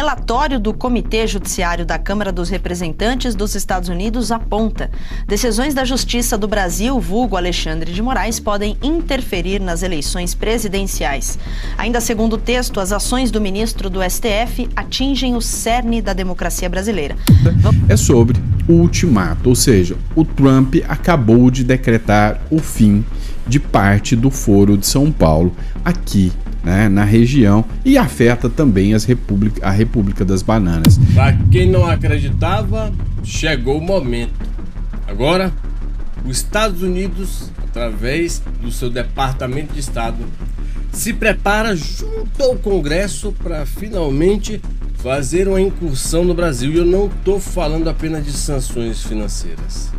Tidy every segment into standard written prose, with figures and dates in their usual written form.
Relatório do Comitê Judiciário da Câmara dos Representantes dos Estados Unidos aponta: decisões da Justiça do Brasil, vulgo Alexandre de Moraes, podem interferir nas eleições presidenciais. Ainda segundo o texto, as ações do ministro do STF atingem o cerne da democracia brasileira. É sobre o ultimato, ou seja, o Trump acabou de decretar o fim de parte do Foro de São Paulo aqui, né, na região, e afeta também a República das Bananas. Para quem não acreditava, chegou o momento. Agora, os Estados Unidos, através do seu Departamento de Estado, se prepara junto ao Congresso para finalmente fazer uma incursão no Brasil. E eu não estou falando apenas de sanções financeiras.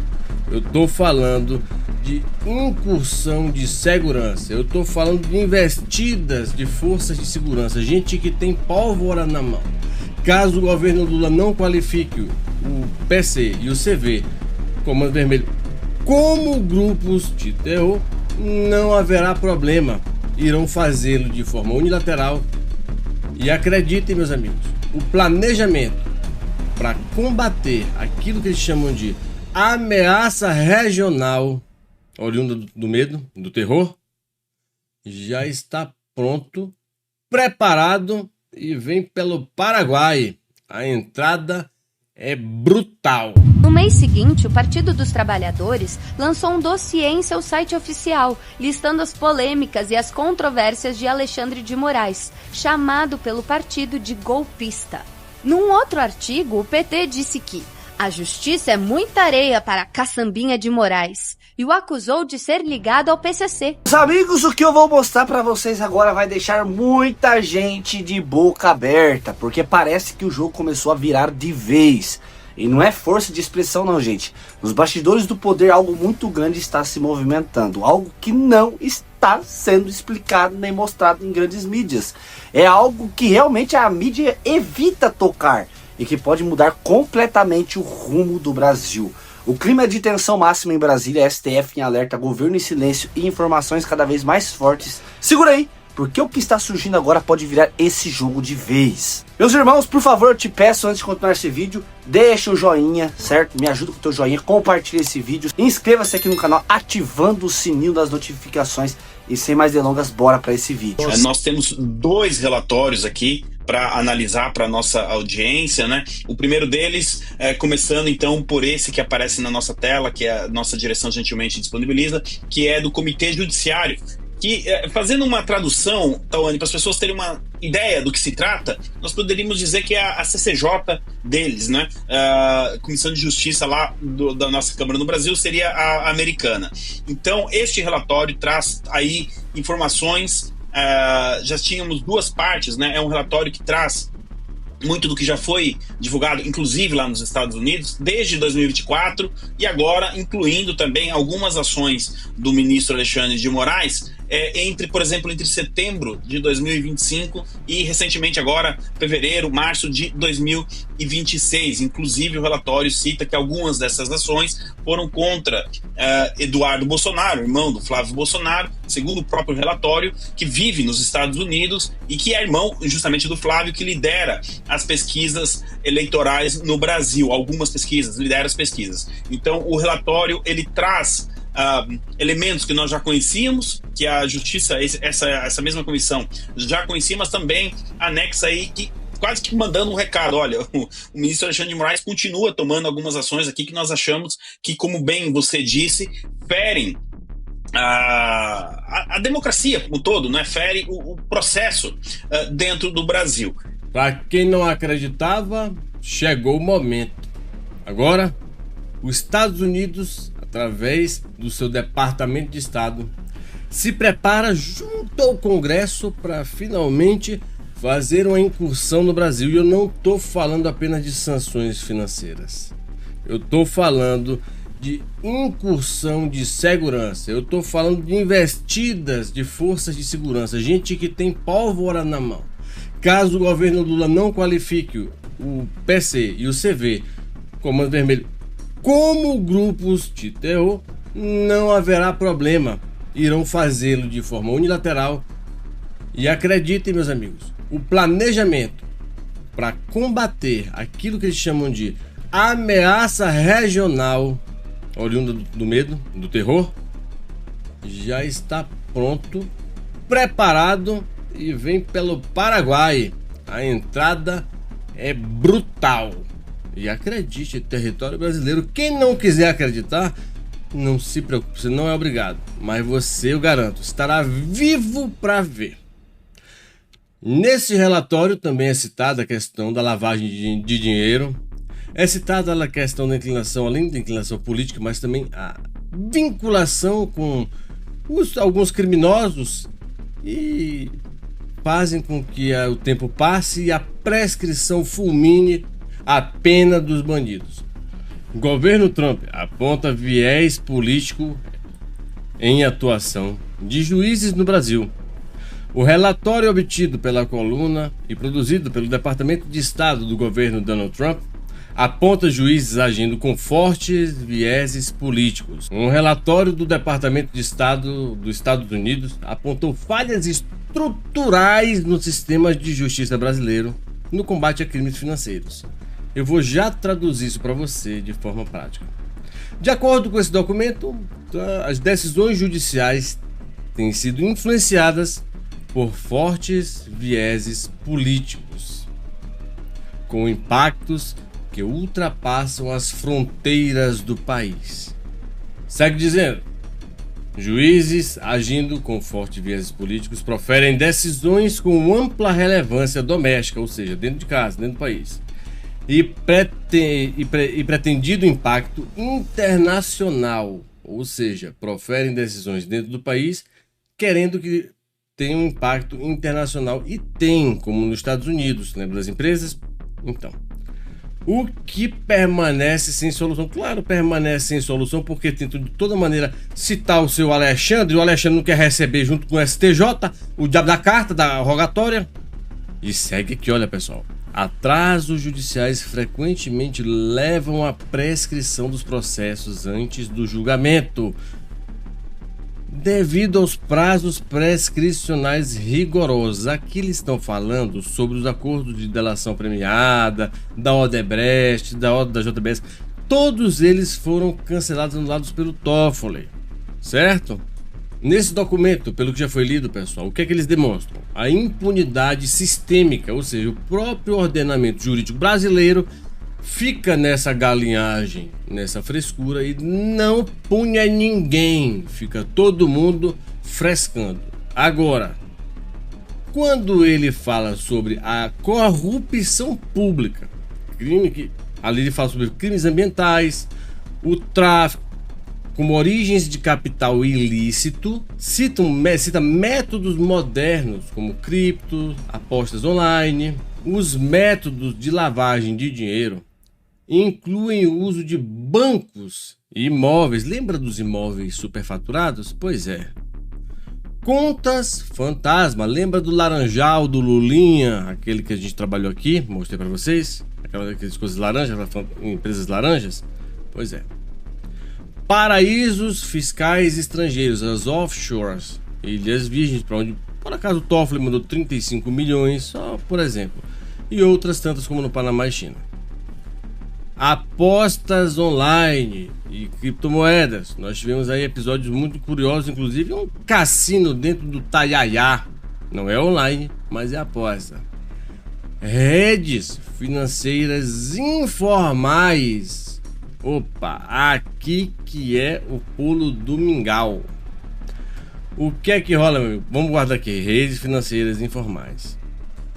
Eu estou falando de incursão de segurança. Eu estou falando de investidas de forças de segurança. Gente que tem pólvora na mão. Caso o governo Lula não qualifique o PC e o CV, Comando Vermelho, como grupos de terror, não haverá problema. Irão fazê-lo de forma unilateral. E acreditem, meus amigos, o planejamento para combater aquilo que eles chamam de ameaça regional oriunda do medo, do terror, já está pronto, preparado e vem pelo Paraguai. A entrada é brutal. No mês seguinte, o Partido dos Trabalhadores lançou um dossiê em seu site oficial, listando as polêmicas e as controvérsias de Alexandre de Moraes, chamado pelo partido de golpista. Num outro artigo, o PT disse que a justiça é muita areia para a caçambinha de Moraes e o acusou de ser ligado ao PCC. Meus amigos, o que eu vou mostrar para vocês agora vai deixar muita gente de boca aberta, porque parece que o jogo começou a virar de vez. E não é força de expressão não, gente. Nos bastidores do poder algo muito grande está se movimentando, algo que não está sendo explicado nem mostrado em grandes mídias. É algo que realmente a mídia evita tocar e que pode mudar completamente o rumo do Brasil. O clima é de tensão máxima em Brasília, STF em alerta, governo em silêncio e informações cada vez mais fortes. Segura aí, porque o que está surgindo agora pode virar esse jogo de vez. Meus irmãos, por favor, eu te peço, antes de continuar esse vídeo, deixa o joinha, certo? Me ajuda com o teu joinha, compartilha esse vídeo, inscreva-se aqui no canal, ativando o sininho das notificações. E sem mais delongas, bora para esse vídeo. Nós temos dois relatórios aqui para analisar para nossa audiência, né? O primeiro deles, começando então por esse que aparece na nossa tela, que a nossa direção gentilmente disponibiliza, que é do Comitê Judiciário, que, fazendo uma tradução, Tawane, para as pessoas terem uma ideia do que se trata, nós poderíamos dizer que é a CCJ deles, né? A Comissão de Justiça lá da nossa Câmara no Brasil seria a americana. Então, este relatório traz aí informações, já tínhamos duas partes, né? É um relatório que traz muito do que já foi divulgado, inclusive lá nos Estados Unidos, desde 2024, e agora incluindo também algumas ações do ministro Alexandre de Moraes, por exemplo, entre setembro de 2025 e recentemente agora, fevereiro, março de 2026. Inclusive o relatório cita que algumas dessas ações foram contra Eduardo Bolsonaro, irmão do Flávio Bolsonaro, segundo o próprio relatório, que vive nos Estados Unidos e que é irmão justamente do Flávio, que lidera as pesquisas eleitorais no Brasil. Algumas pesquisas, lidera as pesquisas. Então o relatório ele traz elementos que nós já conhecíamos, que a Justiça, essa mesma comissão já conhecia, mas também anexa aí que quase que mandando um recado: olha, o ministro Alexandre de Moraes continua tomando algumas ações aqui que nós achamos que, como bem você disse, ferem a democracia como um todo, né? Fere o processo dentro do Brasil. Para quem não acreditava, chegou o momento. Agora, os Estados Unidos, através do seu Departamento de Estado, se prepara junto ao Congresso para finalmente fazer uma incursão no Brasil. E eu não estou falando apenas de sanções financeiras. Eu estou falando de incursão de segurança. Eu estou falando de investidas de forças de segurança. Gente que tem pólvora na mão. Caso o governo Lula não qualifique o PC e o CV, Comando Vermelho, como grupos de terror, não haverá problema. Irão fazê-lo de forma unilateral. E acreditem, meus amigos, o planejamento para combater aquilo que eles chamam de ameaça regional oriunda do medo, do terror, já está pronto, preparado e vem pelo Paraguai. A entrada é brutal. E acredite, território brasileiro. Quem não quiser acreditar, não se preocupe, você não é obrigado. Mas você, eu garanto, estará vivo para ver. Nesse relatório também é citada a questão da lavagem de dinheiro. É citada a questão da inclinação, além da inclinação política, mas também a vinculação com alguns criminosos e fazem com que o tempo passe e a prescrição fulmine a pena dos bandidos. O governo Trump aponta viés político em atuação de juízes no Brasil. O relatório obtido pela coluna e produzido pelo Departamento de Estado do governo Donald Trump aponta juízes agindo com fortes vieses políticos. Um relatório do Departamento de Estado dos Estados Unidos apontou falhas estruturais no sistema de justiça brasileiro no combate a crimes financeiros. Eu vou já traduzir isso para você de forma prática. De acordo com esse documento, as decisões judiciais têm sido influenciadas por fortes vieses políticos, com impactos que ultrapassam as fronteiras do país. Segue dizendo: juízes agindo com fortes vieses políticos proferem decisões com ampla relevância doméstica, ou seja, dentro de casa, dentro do país, e pretendido impacto internacional, ou seja, proferem decisões dentro do país querendo que tenha um impacto internacional, e tem, como nos Estados Unidos, lembra das empresas? Então, o que permanece sem solução? Claro, permanece sem solução porque tenta de toda maneira citar o seu Alexandre, e o Alexandre não quer receber junto com o STJ o diabo da carta, da rogatória. E segue aqui, olha pessoal, atrasos judiciais frequentemente levam à prescrição dos processos antes do julgamento, devido aos prazos prescricionais rigorosos. Aqui eles estão falando sobre os acordos de delação premiada, da Odebrecht, da JBS. Todos eles foram cancelados, anulados pelo Toffoli, certo? Nesse documento, pelo que já foi lido, pessoal, o que é que eles demonstram? A impunidade sistêmica, ou seja, o próprio ordenamento jurídico brasileiro fica nessa galinhagem, nessa frescura e não punha ninguém, fica todo mundo frescando. Agora, quando ele fala sobre a corrupção pública, crime que ali ele fala sobre crimes ambientais, o tráfico como origens de capital ilícito, cita métodos modernos como cripto, apostas online. Os métodos de lavagem de dinheiro incluem o uso de bancos e imóveis. Lembra dos imóveis superfaturados? Pois é. Contas fantasma. Lembra do Laranjal, do Lulinha, aquele que a gente trabalhou aqui? Mostrei para vocês. Aquelas coisas laranjas, empresas laranjas? Pois é. Paraísos fiscais estrangeiros, as offshores, ilhas virgens, para onde, por acaso, o Toffoli mandou 35 milhões, só por exemplo. E outras tantas como no Panamá e China. Apostas online e criptomoedas. Nós tivemos aí episódios muito curiosos, inclusive um cassino dentro do Taiaiá. Não é online, mas é aposta. Redes financeiras informais. Opa, aqui que é o pulo do mingau. O que é que rola, meu amigo? Vamos guardar aqui. Redes financeiras informais.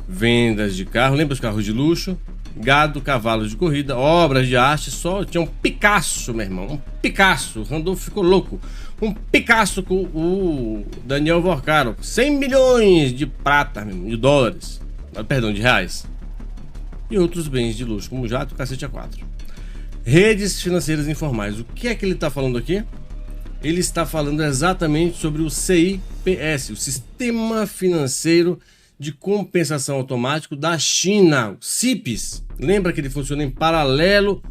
Vendas de carro, lembra os carros de luxo? Gado, cavalos de corrida, obras de arte. Só tinha um Picasso, meu irmão. Um Picasso. O Randolph ficou louco. Um Picasso com o Daniel Vorcaro. 100 milhões de prata, meu irmão, de dólares. Perdão, de reais. E outros bens de luxo, como jato, cacete A4. Redes financeiras informais. O que é que ele está falando aqui? Ele está falando exatamente sobre o CIPS, o Sistema Financeiro de Compensação Automático da China, o CIPS. Lembra que ele funciona em paralelo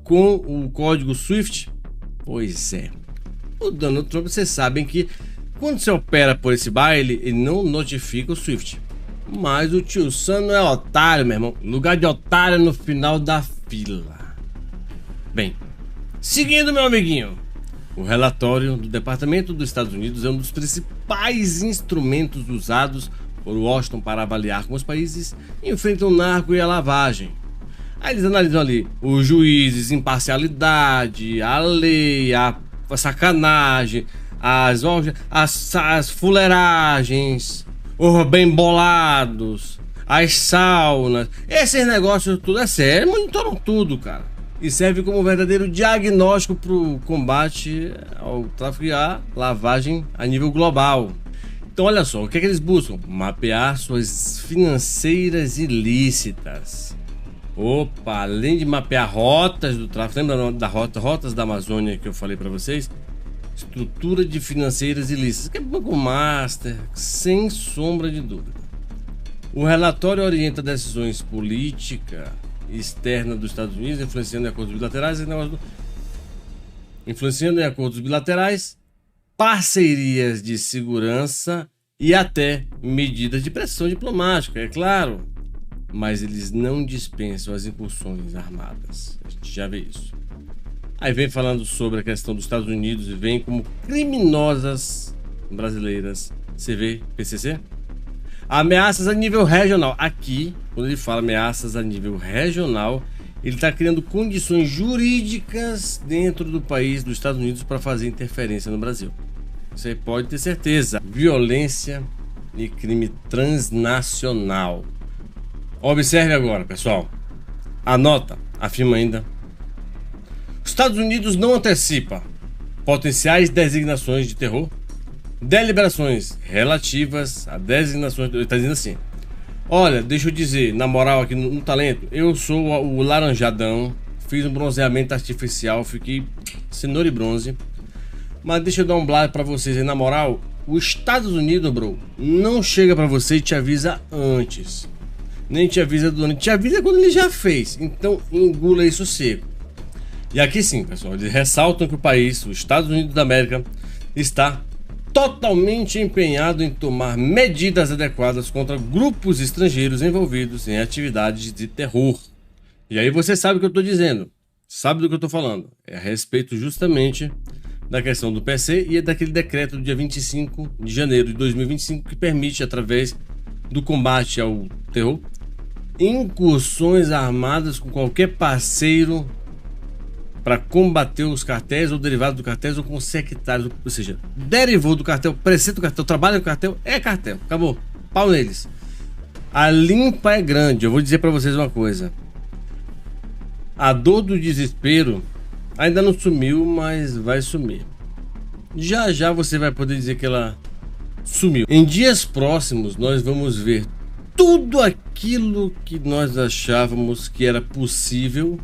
com o código SWIFT? Pois é. O Donald Trump, vocês sabem que quando você opera por esse baile, ele não notifica o SWIFT. Mas o tio Sam não é otário, meu irmão. Lugar de otário é no final da fila. Bem, seguindo, meu amiguinho. O relatório do Departamento dos Estados Unidos é um dos principais instrumentos usados por Washington para avaliar como os países enfrentam o narco e a lavagem. Aí eles analisam ali os juízes, imparcialidade, a lei, a sacanagem, as fuleiragens, os bem bolados, as saunas. Esses negócios tudo é sério, monitoram tudo, cara. E serve como um verdadeiro diagnóstico para o combate ao tráfico e à lavagem a nível global. Então olha só, o que é que eles buscam? Mapear suas financeiras ilícitas. Opa, além de mapear rotas do tráfico, lembra da rotas da Amazônia que eu falei para vocês? Estrutura de financeiras ilícitas, que é Banco Master, sem sombra de dúvida. O relatório orienta decisões políticas externas dos Estados Unidos, influenciando em acordos bilaterais, parcerias de segurança e até medidas de pressão diplomática, é claro. Mas eles não dispensam as incursões armadas. A gente já vê isso. Aí vem falando sobre a questão dos Estados Unidos e vem como criminosas brasileiras. Você vê PCC? Ameaças a nível regional. Aqui, quando ele fala ameaças a nível regional, ele está criando condições jurídicas dentro do país, dos Estados Unidos, para fazer interferência no Brasil. Você pode ter certeza. Violência e crime transnacional. Observe agora, pessoal. Anota, afirma ainda. Os Estados Unidos não antecipa potenciais designações de terror, deliberações relativas a designações. Ele está dizendo assim: olha, deixa eu dizer, na moral aqui no talento, eu sou o laranjadão, fiz um bronzeamento artificial, fiquei cenoura e bronze. Mas deixa eu dar um blá pra vocês aí, na moral, os Estados Unidos, bro, não chega pra você e te avisa antes. Nem te avisa durante, te avisa quando ele já fez. Então engula isso seco. E aqui sim, pessoal, eles ressaltam que o país, os Estados Unidos da América, está totalmente empenhado em tomar medidas adequadas contra grupos estrangeiros envolvidos em atividades de terror. E aí você sabe o que eu estou dizendo, sabe do que eu estou falando. É a respeito justamente da questão do PC e daquele decreto do dia 25 de janeiro de 2025 que permite, através do combate ao terror, incursões armadas com qualquer parceiro para combater os cartéis ou derivados do cartéis ou com sectários, ou seja, derivou do cartel, preceito do cartel, trabalha no cartel, é cartel, acabou, pau neles. A limpa é grande. Eu vou dizer para vocês uma coisa: a dor do desespero ainda não sumiu, mas vai sumir. Já já você vai poder dizer que ela sumiu. Em dias próximos nós vamos ver tudo aquilo que nós achávamos que era possível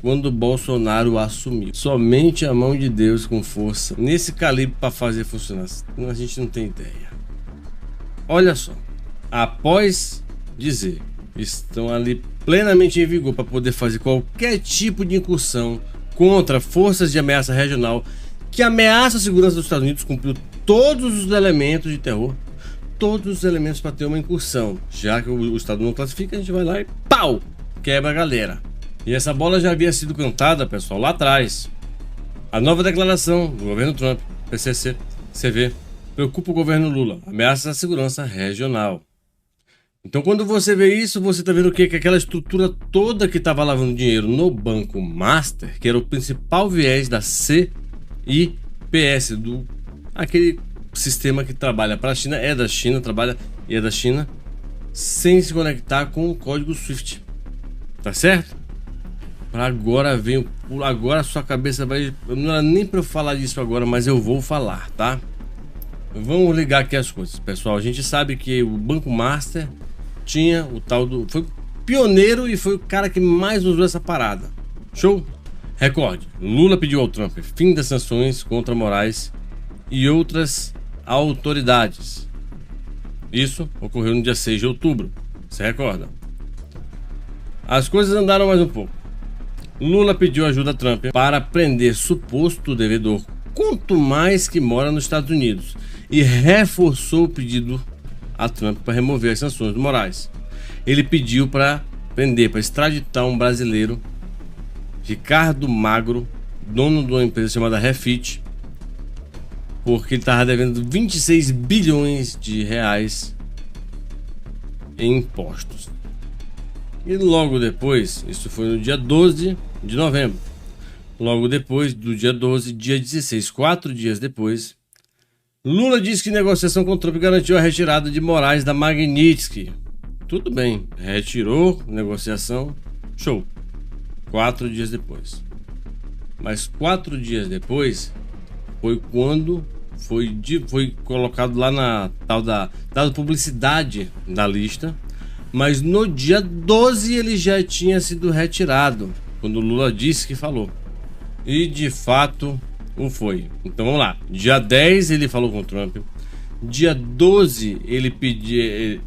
quando Bolsonaro assumiu. Somente a mão de Deus com força nesse calibre para fazer funcionar. A gente não tem ideia. Olha só, após dizer estão ali plenamente em vigor para poder fazer qualquer tipo de incursão contra forças de ameaça regional que ameaça a segurança dos Estados Unidos, cumpriu todos os elementos de terror, todos os elementos para ter uma incursão. Já que o Estado não classifica, a gente vai lá e pau, quebra a galera. E essa bola já havia sido cantada, pessoal, lá atrás. A nova declaração do governo Trump, PCC, CV, preocupa o governo Lula, ameaça à segurança regional. Então quando você vê isso, você está vendo o quê? Que aquela estrutura toda que estava lavando dinheiro no Banco Master, que era o principal viés da CIPS, aquele sistema que trabalha para a China, é da China, trabalha e é da China, sem se conectar com o código SWIFT. Tá certo? Agora vem, agora a sua cabeça vai, não era nem para eu falar disso agora, mas eu vou falar, tá? Vamos ligar aqui as coisas, pessoal. A gente sabe que o Banco Master tinha o tal do, foi pioneiro e foi o cara que mais usou essa parada. Show? Recorde, Lula pediu ao Trump fim das sanções contra Moraes e outras autoridades. Isso ocorreu no dia 6 de outubro, você recorda? As coisas andaram mais um pouco. Lula pediu ajuda a Trump para prender suposto devedor, quanto mais que mora nos Estados Unidos, e reforçou o pedido a Trump para remover as sanções do Moraes. Ele pediu para prender, para extraditar um brasileiro, Ricardo Magro, dono de uma empresa chamada Refit, porque ele estava devendo 26 bilhões de reais em impostos. E logo depois, isso foi no dia 12 de novembro, logo depois do dia 12, dia 16, 4 dias depois, Lula disse que negociação com Trump garantiu a retirada de Moraes da Magnitsky. Tudo bem, retirou, negociação, show. 4 dias depois. Mas 4 dias depois foi quando foi colocado lá na tal da publicidade da lista. Mas no dia 12 ele já tinha sido retirado, quando o Lula disse que falou. E de fato o foi. Então vamos lá. Dia 10 ele falou com o Trump. Dia 12 ele pediu.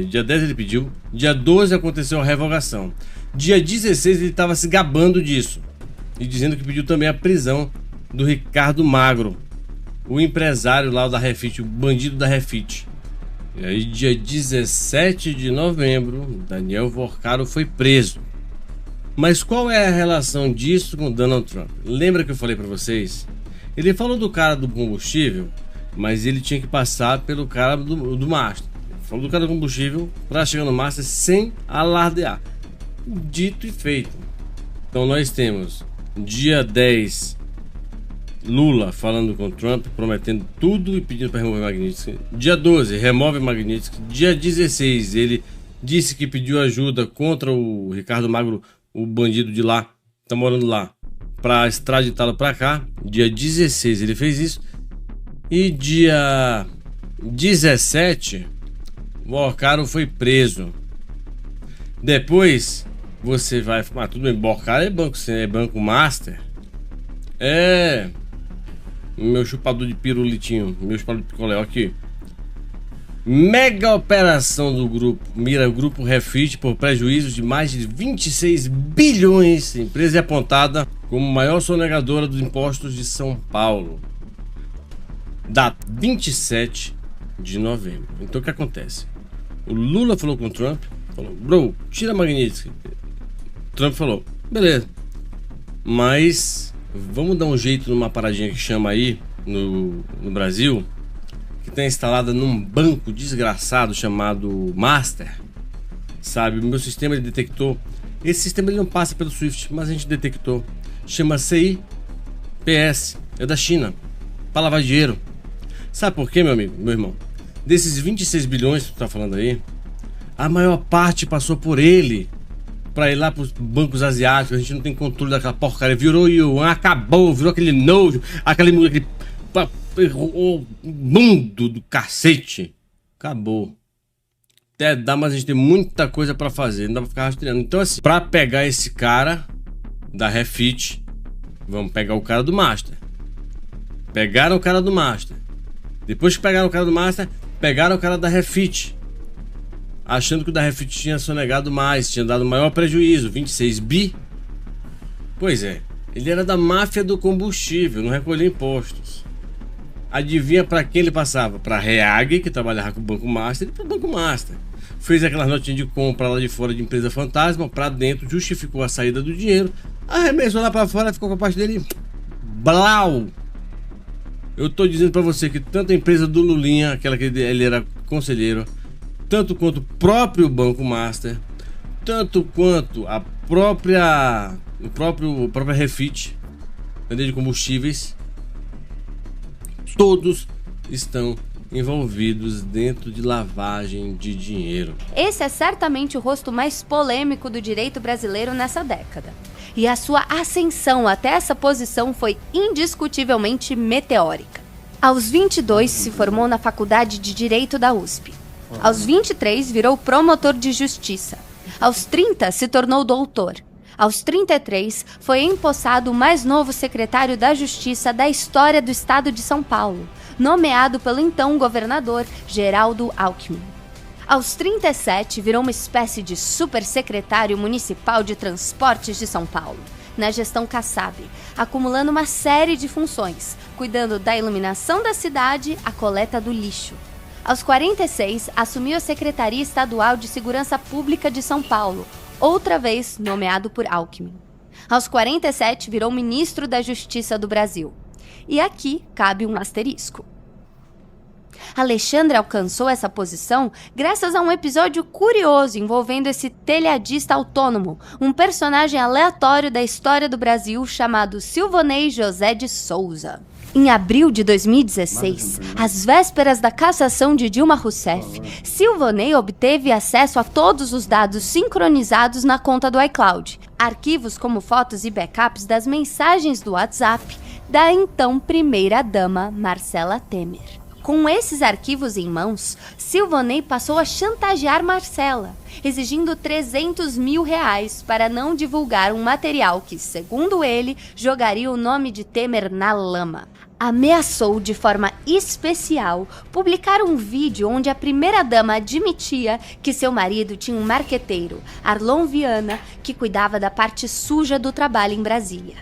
Dia 10 ele pediu. Dia 12 aconteceu a revogação. Dia 16 ele estava se gabando disso. E dizendo que pediu também a prisão do Ricardo Magro, o empresário lá da Refit, o bandido da Refit. E aí, dia 17 de novembro, Daniel Vorcaro foi preso. Mas qual é a relação disso com Donald Trump? Lembra que eu falei para vocês? Ele falou do cara do combustível, mas ele tinha que passar pelo cara do Master. Ele falou do cara do combustível para chegar no Master sem alardear. Dito e feito. Então nós temos dia 10... Lula falando com Trump, prometendo tudo e pedindo para remover Magnitsky. Dia 12, remove Magnitsky. Dia 16, ele disse que pediu ajuda contra o Ricardo Magro, o bandido de lá, tá morando lá, para extraditá-lo para cá. Dia 16 ele fez isso. E dia 17, o Vorcaro foi preso. Depois, você vai... Ah, tudo bem, Vorcaro é banco Master. É... Meu chupador de pirulitinho, meu chupador de picolé, aqui. Mega operação do grupo, mira o grupo Refit por prejuízos de mais de 26 bilhões. A empresa é apontada como maior sonegadora dos impostos de São Paulo. Data 27 de novembro. Então o que acontece? O Lula falou com o Trump, falou, bro, tira a Magnitsky. Trump falou, beleza, mas... vamos dar um jeito numa paradinha que chama aí no Brasil, que está instalada num banco desgraçado chamado Master. Sabe, o meu sistema ele detectou. Esse sistema ele não passa pelo Swift, mas a gente detectou. Chama CIPS, é da China, para lavar dinheiro. Sabe por quê, meu amigo, meu irmão? Desses 26 bilhões que tu tá falando aí, a maior parte passou por ele. Pra ir lá pros bancos asiáticos, a gente não tem controle daquela porcaria. Virou Yuan, acabou, virou aquele nojo, aquele mundo do cacete. Acabou. Até dá, mas a gente tem muita coisa pra fazer, não dá pra ficar rastreando. Então assim, pra pegar esse cara da Refit, vamos pegar o cara do Master. Pegaram o cara do Master. Depois que pegaram o cara do Master, pegaram o cara da Refit, achando que o da Refit tinha sonegado mais, tinha dado maior prejuízo, 26 bi. Pois é, ele era da máfia do combustível, não recolhia impostos. Adivinha para quem ele passava? Para Reag, que trabalhava com o Banco Master, e para o Banco Master. Fez aquelas notinhas de compra lá de fora de empresa fantasma, para dentro, justificou a saída do dinheiro, arremessou lá para fora, ficou com a parte dele, blau. Eu tô dizendo para você que tanto a empresa do Lulinha, aquela que ele era conselheiro, tanto quanto o próprio Banco Master, tanto quanto a própria Refit, venda de combustíveis, todos estão envolvidos dentro de lavagem de dinheiro. Esse é certamente o rosto mais polêmico do direito brasileiro nessa década. E a sua ascensão até essa posição foi indiscutivelmente meteórica. Aos 22 se formou na Faculdade de Direito da USP. Aos 23 virou promotor de justiça. Aos 30 se tornou doutor. Aos 33 foi empossado o mais novo secretário da Justiça da história do estado de São Paulo, nomeado pelo então governador Geraldo Alckmin. Aos 37 virou uma espécie de supersecretário municipal de transportes de São Paulo, na gestão Kassab, acumulando uma série de funções, cuidando da iluminação da cidade à coleta do lixo. Aos 46, assumiu a Secretaria Estadual de Segurança Pública de São Paulo, outra vez nomeado por Alckmin. Aos 47, virou ministro da Justiça do Brasil. E aqui cabe um asterisco. Alexandre alcançou essa posição graças a um episódio curioso envolvendo esse telhadista autônomo, um personagem aleatório da história do Brasil chamado Silvonei José de Souza. Em abril de 2016, às vésperas da cassação de Dilma Rousseff, Silvonei obteve acesso a todos os dados sincronizados na conta do iCloud, arquivos como fotos e backups das mensagens do WhatsApp da então primeira-dama Marcela Temer. Com esses arquivos em mãos, Silvonei passou a chantagear Marcela, exigindo R$300 mil para não divulgar um material que, segundo ele, jogaria o nome de Temer na lama. Ameaçou de forma especial publicar um vídeo onde a primeira-dama admitia que seu marido tinha um marqueteiro, Arlon Viana, que cuidava da parte suja do trabalho em Brasília.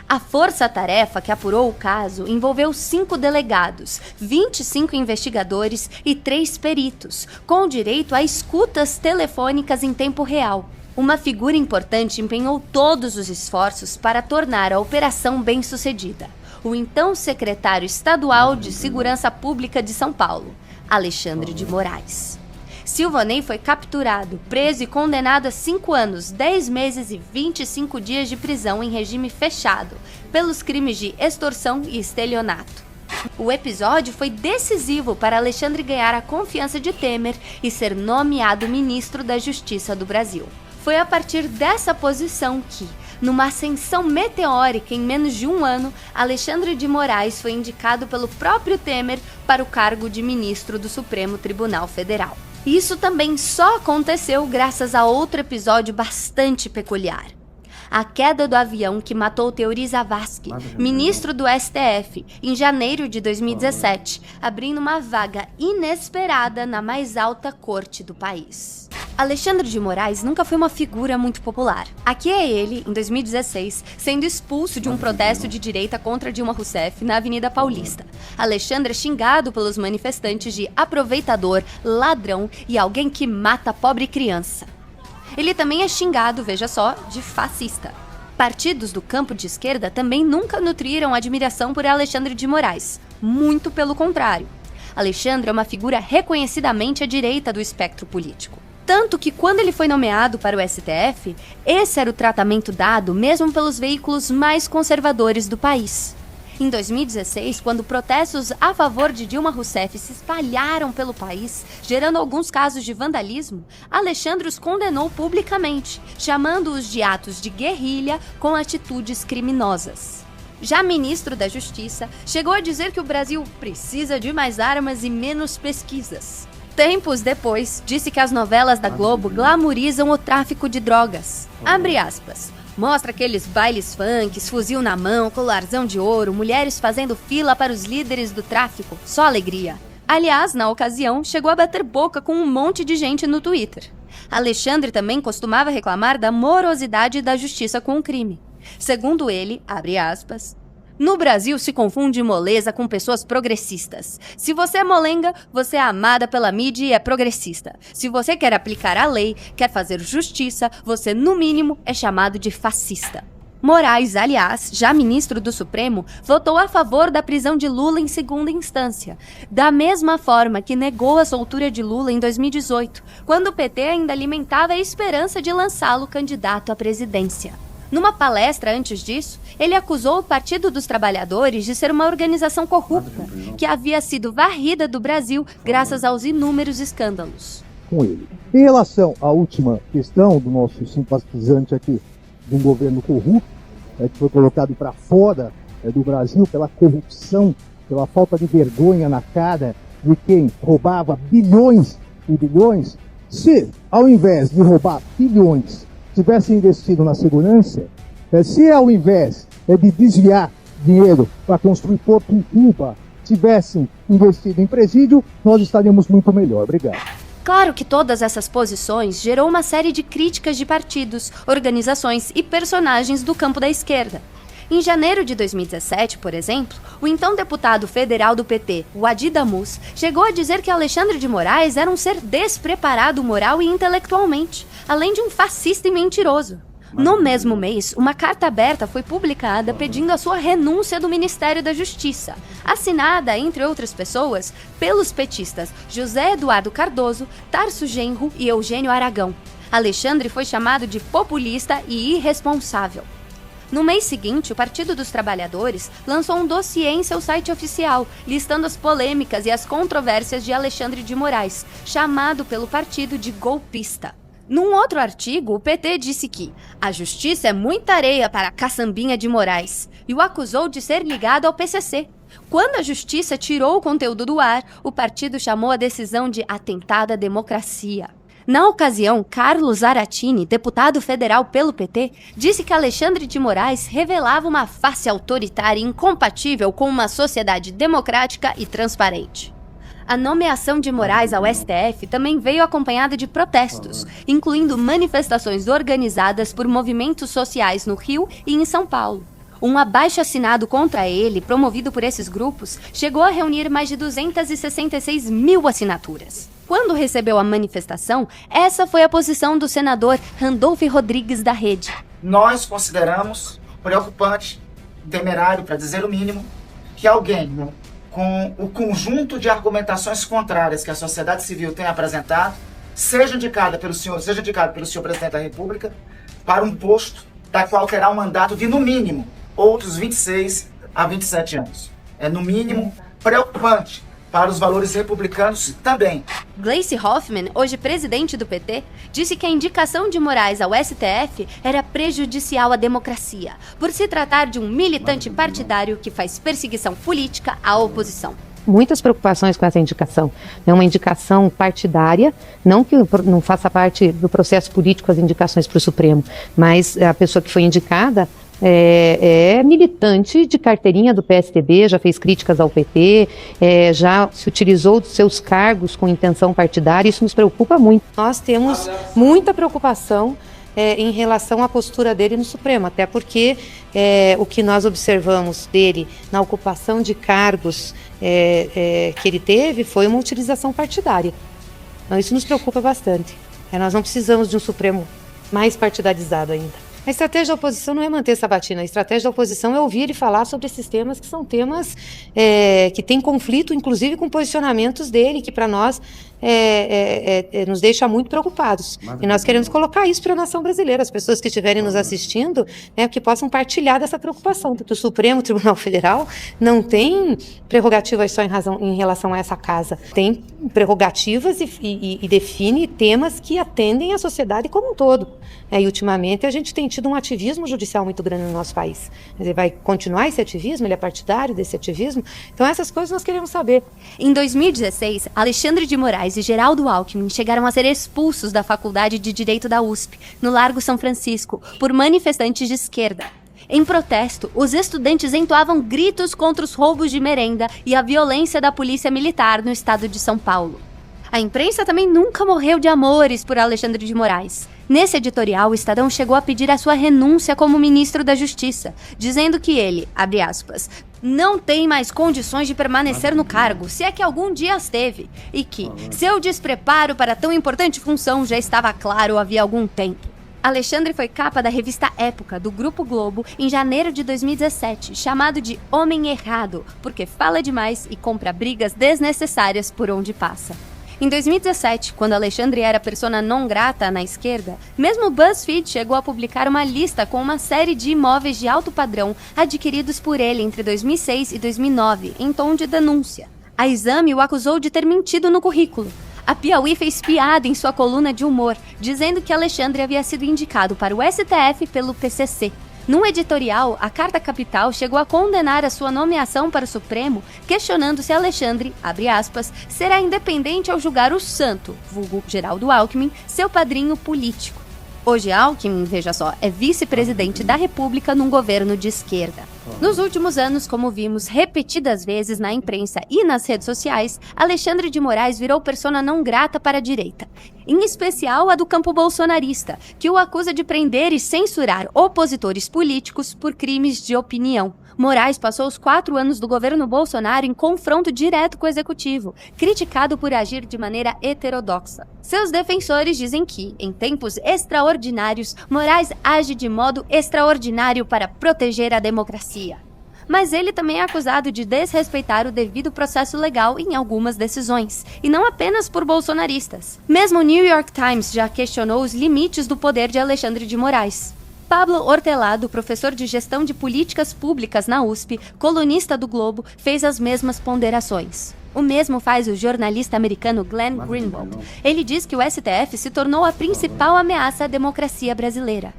A força-tarefa que apurou o caso envolveu 5 delegados, 25 investigadores e 3 peritos, com direito a escutas telefônicas em tempo real. Uma figura importante empenhou todos os esforços para tornar a operação bem-sucedida: o então secretário estadual de Segurança Pública de São Paulo, Alexandre de Moraes. Silvonei foi capturado, preso e condenado a 5 anos, 10 meses e 25 dias de prisão em regime fechado, pelos crimes de extorsão e estelionato. O episódio foi decisivo para Alexandre ganhar a confiança de Temer e ser nomeado ministro da Justiça do Brasil. Foi a partir dessa posição que, numa ascensão meteórica em menos de um ano, Alexandre de Moraes foi indicado pelo próprio Temer para o cargo de ministro do Supremo Tribunal Federal. Isso também só aconteceu graças a outro episódio bastante peculiar: a queda do avião que matou Teori Zavascki, ministro do STF, em janeiro de 2017, abrindo uma vaga inesperada na mais alta corte do país. Alexandre de Moraes nunca foi uma figura muito popular. Aqui é ele, em 2016, sendo expulso de um protesto de direita contra Dilma Rousseff na Avenida Paulista. Alexandre é xingado pelos manifestantes de aproveitador, ladrão e alguém que mata pobre criança. Ele também é xingado, veja só, de fascista. Partidos do campo de esquerda também nunca nutriram admiração por Alexandre de Moraes. Muito pelo contrário. Alexandre é uma figura reconhecidamente à direita do espectro político. Tanto que, quando ele foi nomeado para o STF, esse era o tratamento dado mesmo pelos veículos mais conservadores do país. Em 2016, quando protestos a favor de Dilma Rousseff se espalharam pelo país, gerando alguns casos de vandalismo, Alexandre os condenou publicamente, chamando-os de atos de guerrilha com atitudes criminosas. Já ministro da Justiça, chegou a dizer que o Brasil precisa de mais armas e menos pesquisas. Tempos depois, disse que as novelas da Globo glamorizam o tráfico de drogas. Abre aspas. Mostra aqueles bailes funks, fuzil na mão, colarzão de ouro, mulheres fazendo fila para os líderes do tráfico. Só alegria. Aliás, na ocasião, chegou a bater boca com um monte de gente no Twitter. Alexandre também costumava reclamar da morosidade da justiça com o crime. Segundo ele, abre aspas, no Brasil se confunde moleza com pessoas progressistas. Se você é molenga, você é amada pela mídia e é progressista. Se você quer aplicar a lei, quer fazer justiça, você no mínimo é chamado de fascista. Moraes, aliás, já ministro do Supremo, votou a favor da prisão de Lula em segunda instância, da mesma forma que negou a soltura de Lula em 2018, quando o PT ainda alimentava a esperança de lançá-lo candidato à presidência. Numa palestra antes disso, ele acusou o Partido dos Trabalhadores de ser uma organização corrupta, que havia sido varrida do Brasil graças aos inúmeros escândalos. Com ele. Em relação à última questão do nosso simpatizante aqui, de um governo corrupto, que foi colocado para fora do Brasil pela corrupção, pela falta de vergonha na cara de quem roubava bilhões e bilhões, se ao invés de roubar bilhões, tivesse investido na segurança, se ao invés de desviar dinheiro para construir porto em Cuba, tivessem investido em presídio, nós estaríamos muito melhor. Obrigado. Claro que todas essas posições gerou uma série de críticas de partidos, organizações e personagens do campo da esquerda. Em janeiro de 2017, por exemplo, o então deputado federal do PT, Wadi Damus, chegou a dizer que Alexandre de Moraes era um ser despreparado moral e intelectualmente, além de um fascista e mentiroso. No mesmo mês, uma carta aberta foi publicada pedindo a sua renúncia do Ministério da Justiça, assinada, entre outras pessoas, pelos petistas José Eduardo Cardoso, Tarso Genro e Eugênio Aragão. Alexandre foi chamado de populista e irresponsável. No mês seguinte, o Partido dos Trabalhadores lançou um dossiê em seu site oficial, listando as polêmicas e as controvérsias de Alexandre de Moraes, chamado pelo partido de golpista. Num outro artigo, o PT disse que a justiça é muita areia para a caçambinha de Moraes e o acusou de ser ligado ao PCC. Quando a justiça tirou o conteúdo do ar, o partido chamou a decisão de atentado à democracia. Na ocasião, Carlos Zaratini, deputado federal pelo PT, disse que Alexandre de Moraes revelava uma face autoritária e incompatível com uma sociedade democrática e transparente. A nomeação de Moraes ao STF também veio acompanhada de protestos, incluindo manifestações organizadas por movimentos sociais no Rio e em São Paulo. Um abaixo-assinado contra ele, promovido por esses grupos, chegou a reunir mais de 266 mil assinaturas. Quando recebeu a manifestação, essa foi a posição do senador Randolfo Rodrigues da Rede. Nós consideramos preocupante, temerário, para dizer o mínimo, que alguém com o conjunto de argumentações contrárias que a sociedade civil tem apresentado, seja indicado pelo senhor presidente da República, para um posto da qual terá um mandato de, no mínimo, outros 26 a 27 anos. É, no mínimo, preocupante para os valores republicanos também. Gleisi Hoffmann, hoje presidente do PT, disse que a indicação de Moraes ao STF era prejudicial à democracia, por se tratar de um militante partidário que faz perseguição política à oposição. Muitas preocupações com essa indicação. É uma indicação partidária, não que não faça parte do processo político as indicações para o Supremo, mas a pessoa que foi indicada é militante de carteirinha do PSDB, já fez críticas ao PT, já se utilizou dos seus cargos com intenção partidária, isso nos preocupa muito. Nós temos muita preocupação em relação à postura dele no Supremo, até porque o que nós observamos dele na ocupação de cargos que ele teve foi uma utilização partidária. Então isso nos preocupa bastante. Nós não precisamos de um Supremo mais partidarizado ainda. A estratégia da oposição não é manter Sabatina, a estratégia da oposição é ouvir e falar sobre esses temas que são temas que têm conflito, inclusive com posicionamentos dele, que para nós nos deixa muito preocupados. E nós queremos colocar isso para a nação brasileira, as pessoas que estiverem nos assistindo, que possam partilhar dessa preocupação, porque o Supremo Tribunal Federal não tem prerrogativas só em relação a essa casa, tem prerrogativas e define temas que atendem a sociedade como um todo. E ultimamente a gente tem tido um ativismo judicial muito grande no nosso país. Ele vai continuar esse ativismo? Ele é partidário desse ativismo? Então essas coisas nós queremos saber. Em 2016, Alexandre de Moraes e Geraldo Alckmin chegaram a ser expulsos da Faculdade de Direito da USP, no Largo São Francisco, por manifestantes de esquerda. Em protesto, os estudantes entoavam gritos contra os roubos de merenda e a violência da polícia militar no estado de São Paulo. A imprensa também nunca morreu de amores por Alexandre de Moraes. Nesse editorial, o Estadão chegou a pedir a sua renúncia como ministro da Justiça, dizendo que ele, abre aspas, não tem mais condições de permanecer no cargo, se é que algum dia as teve, e que seu despreparo para tão importante função já estava claro havia algum tempo. Alexandre foi capa da revista Época, do Grupo Globo, em janeiro de 2017, chamado de Homem Errado, porque fala demais e compra brigas desnecessárias por onde passa. Em 2017, quando Alexandre era persona non grata na esquerda, mesmo o BuzzFeed chegou a publicar uma lista com uma série de imóveis de alto padrão adquiridos por ele entre 2006 e 2009, em tom de denúncia. A Exame o acusou de ter mentido no currículo. A Piauí fez piada em sua coluna de humor, dizendo que Alexandre havia sido indicado para o STF pelo PCC. Num editorial, a Carta Capital chegou a condenar a sua nomeação para o Supremo, questionando se Alexandre, abre aspas, será independente ao julgar o santo, vulgo Geraldo Alckmin, seu padrinho político. Hoje Alckmin, veja só, é vice-presidente da República num governo de esquerda. Nos últimos anos, como vimos repetidas vezes na imprensa e nas redes sociais, Alexandre de Moraes virou persona não grata para a direita. em especial a do campo bolsonarista, que o acusa de prender e censurar opositores políticos por crimes de opinião. Moraes passou os 4 anos do governo Bolsonaro em confronto direto com o executivo, criticado por agir de maneira heterodoxa. Seus defensores dizem que, em tempos extraordinários, Moraes age de modo extraordinário para proteger a democracia. Mas ele também é acusado de desrespeitar o devido processo legal em algumas decisões, e não apenas por bolsonaristas. Mesmo o New York Times já questionou os limites do poder de Alexandre de Moraes. Pablo Hortelado, professor de gestão de políticas públicas na USP, colunista do Globo, fez as mesmas ponderações. O mesmo faz o jornalista americano Glenn Greenwald. Ele diz que o STF se tornou a principal ameaça à democracia brasileira.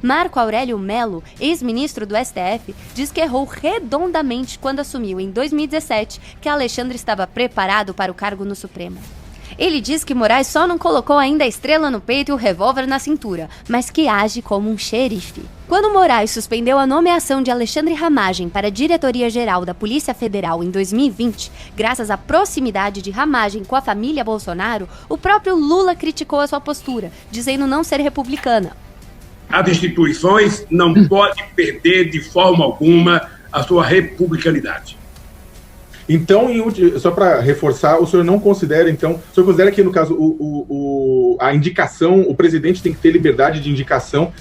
Marco Aurélio Mello, ex-ministro do STF, diz que errou redondamente quando assumiu em 2017 que Alexandre estava preparado para o cargo no Supremo. Ele diz que Moraes só não colocou ainda a estrela no peito e o revólver na cintura, mas que age como um xerife. Quando Moraes suspendeu a nomeação de Alexandre Ramagem para a diretoria-geral da Polícia Federal em 2020, graças à proximidade de Ramagem com a família Bolsonaro, o próprio Lula criticou a sua postura, dizendo não ser republicana. As instituições não podem perder de forma alguma a sua republicanidade. Então, só para reforçar, o senhor não considera, então, o senhor considera que, no caso, a indicação, o presidente tem que ter liberdade de indicação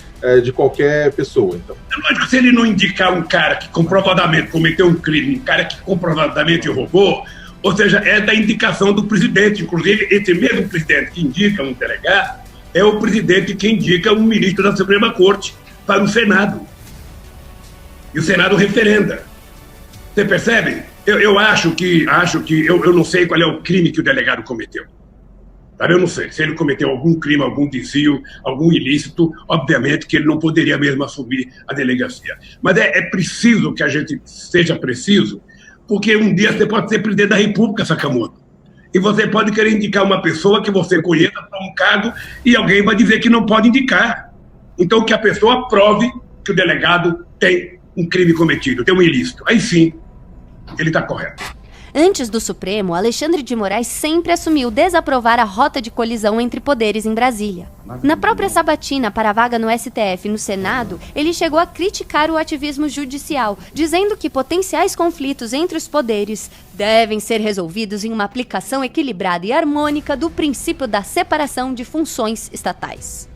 de qualquer pessoa, então? É lógico que se ele não indicar um cara que comprovadamente cometeu um crime, um cara que comprovadamente roubou, ou seja, é da indicação do presidente. Inclusive, esse mesmo presidente que indica um delegado é o presidente que indica um ministro da Suprema Corte para o Senado. E o Senado referenda. Você percebe? Eu acho que eu não sei qual é o crime que o delegado cometeu. Sabe? Eu não sei. Se ele cometeu algum crime, algum desvio, algum ilícito, obviamente que ele não poderia mesmo assumir a delegacia. Mas é preciso que a gente seja preciso, porque um dia você pode ser presidente da República, Sakamoto. E você pode querer indicar uma pessoa que você conheça para um cargo e alguém vai dizer que não pode indicar. Então que a pessoa prove que o delegado tem um crime cometido, tem um ilícito. Aí sim, ele está correto. Antes do Supremo, Alexandre de Moraes sempre assumiu desaprovar a rota de colisão entre poderes em Brasília. Na própria sabatina para a vaga no STF e no Senado, ele chegou a criticar o ativismo judicial, dizendo que potenciais conflitos entre os poderes devem ser resolvidos em uma aplicação equilibrada e harmônica do princípio da separação de funções estatais.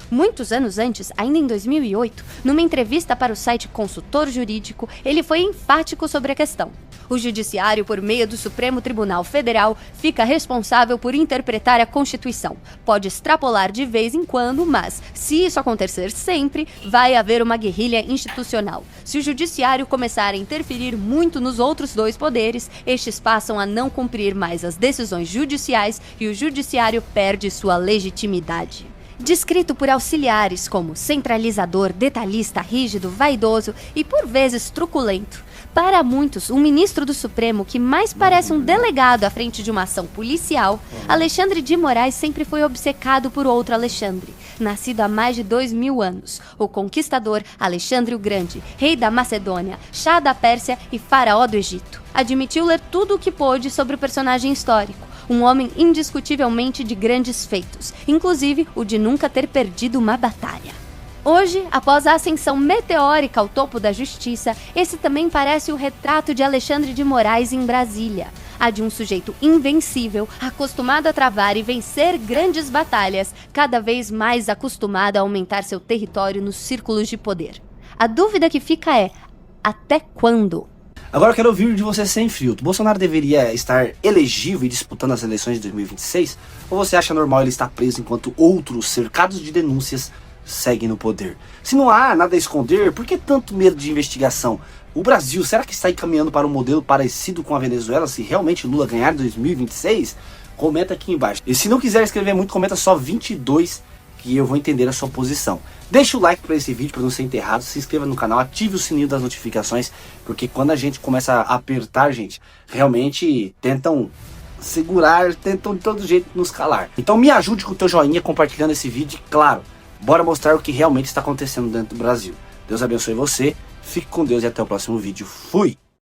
Muitos anos antes, ainda em 2008, numa entrevista para o site Consultor Jurídico, ele foi enfático sobre a questão. O Judiciário, por meio do Supremo Tribunal Federal, fica responsável por interpretar a Constituição. Pode extrapolar de vez em quando, mas, se isso acontecer sempre, vai haver uma guerrilha institucional. Se o Judiciário começar a interferir muito nos outros dois poderes, estes passam a não cumprir mais as decisões judiciais e o Judiciário perde sua legitimidade. Descrito por auxiliares como centralizador, detalhista, rígido, vaidoso e por vezes truculento. Para muitos, um ministro do Supremo que mais parece um delegado à frente de uma ação policial, Alexandre de Moraes sempre foi obcecado por outro Alexandre, nascido há mais de 2000 anos, o conquistador Alexandre o Grande, rei da Macedônia, Shah da Pérsia e faraó do Egito. Admitiu ler tudo o que pôde sobre o personagem histórico, um homem indiscutivelmente de grandes feitos, inclusive o de nunca ter perdido uma batalha. Hoje, após a ascensão meteórica ao topo da justiça, esse também parece o retrato de Alexandre de Moraes em Brasília. A de um sujeito invencível, acostumado a travar e vencer grandes batalhas, cada vez mais acostumado a aumentar seu território nos círculos de poder. A dúvida que fica é, até quando? Agora eu quero ouvir de você sem filtro. Bolsonaro deveria estar elegível e disputando as eleições de 2026? Ou você acha normal ele estar preso enquanto outros, cercados de denúncias, seguem no poder? Se não há nada a esconder, por que tanto medo de investigação? O Brasil, será que está encaminhando para um modelo parecido com a Venezuela se realmente Lula ganhar em 2026? Comenta aqui embaixo. E se não quiser escrever muito, comenta só 22 que eu vou entender a sua posição. Deixa o like para esse vídeo para não ser enterrado, se inscreva no canal, ative o sininho das notificações, porque quando a gente começa a apertar, gente, realmente tentam segurar, tentam de todo jeito nos calar. Então me ajude com o teu joinha, compartilhando esse vídeo, e claro, bora mostrar o que realmente está acontecendo dentro do Brasil. Deus abençoe você, fique com Deus e até o próximo vídeo. Fui!